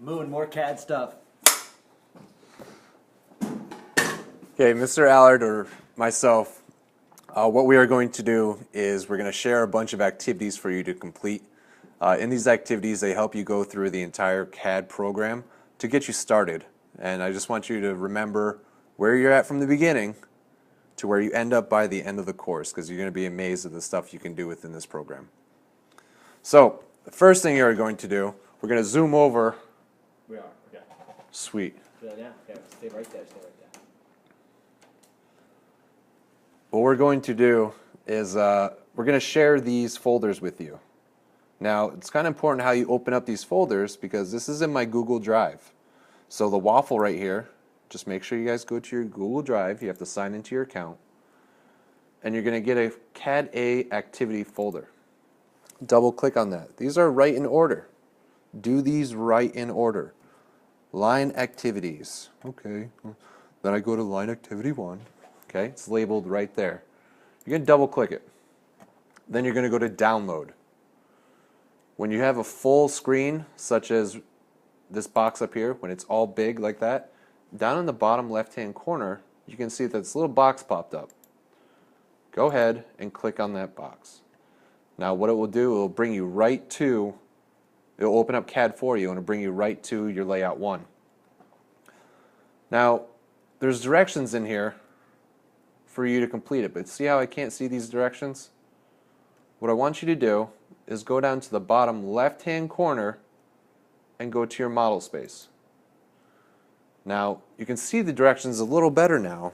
Moon, more CAD stuff. Okay, Mr. Allard or myself, what we are going to do is we're going to share a bunch of activities for you to complete. In these activities, they help you go through the entire CAD program to get you started. And I just want you to remember where you're at from the beginning to where you end up by the end of the course, because you're going to be amazed at the stuff you can do within this program. So, the first thing you're going to do, we're going to zoom over. We are, okay. Sweet. Yeah, okay, stay right there, stay right there. What we're going to do is we're going to share these folders with you. Now, it's kind of important how you open up these folders because this is in my Google Drive. So the waffle right here, just make sure you guys go to your Google Drive. You have to sign into your account. And you're going to get a CAD A activity folder. Double click on that. These are right in order. Do these right in order. Line activities. Okay. Then I go to line activity 1. Okay, it's labeled right there. You're going to double click it. Then you're going to go to download. When you have a full screen, such as this box up here, when it's all big like that, down in the bottom left-hand corner, you can see that this little box popped up. Go ahead and click on that box. Now what it will do, it will bring you right to, it will open up CAD for you and it'll bring you right to your layout 1. Now, there's directions in here for you to complete it, but see how I can't see these directions? What I want you to do is go down to the bottom left-hand corner and go to your model space. Now, you can see the directions a little better now,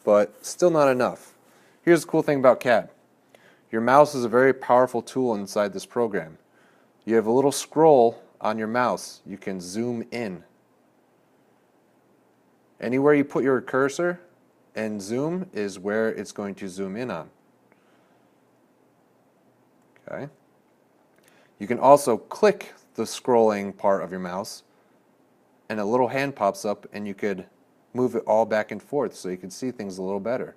but still not enough. Here's the cool thing about CAD. Your mouse is a very powerful tool inside this program. You have a little scroll on your mouse. You can zoom in. Anywhere you put your cursor and zoom is where it's going to zoom in on. Okay. You can also click the scrolling part of your mouse and a little hand pops up and you could move it all back and forth so you can see things a little better.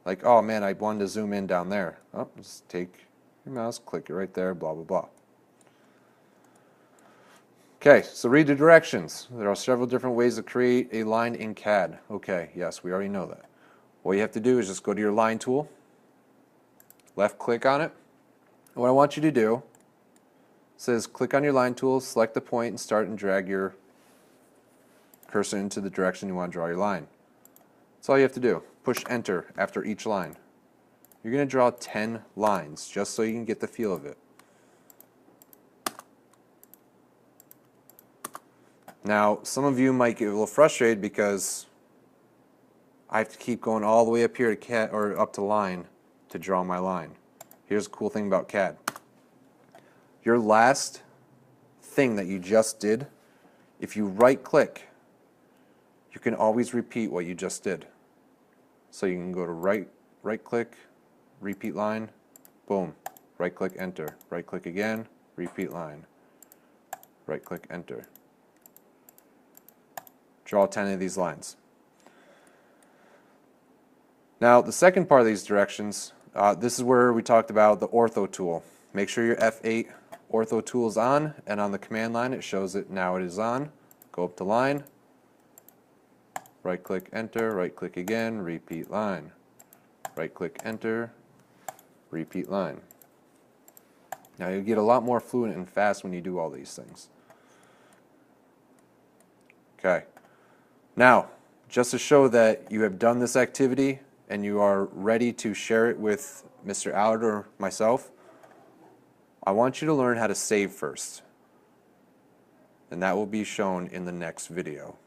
Like, oh man, I wanted to zoom in down there. Oh, just take your mouse, click it right there, blah, blah, blah. Okay, so read the directions. There are several different ways to create a line in CAD. Okay, yes, we already know that. What you have to do is just go to your line tool, left click on it. And what I want you to do says click on your line tool, select the point, and start and drag your cursor into the direction you want to draw your line. That's all you have to do. Push enter after each line. You're going to draw 10 lines just so you can get the feel of it. Now, some of you might get a little frustrated because I have to keep going all the way up here to CAD or up to line to draw my line. Here's the cool thing about CAD. Your last thing that you just did, if you right click, you can always repeat what you just did. So you can go to right click, repeat line, boom, right click, enter, right click again, repeat line, right click, enter. Draw 10 of these lines. Now the second part of these directions, this is where we talked about the ortho tool. Make sure your F8 ortho tool is on, and on the command line it shows it now it is on. Go up to line, right click, enter, right click again, repeat line. Right click, enter, repeat line. Now you get a lot more fluent and fast when you do all these things. Okay. Now, just to show that you have done this activity and you are ready to share it with Mr. Allard or myself, I want you to learn how to save first. And that will be shown in the next video.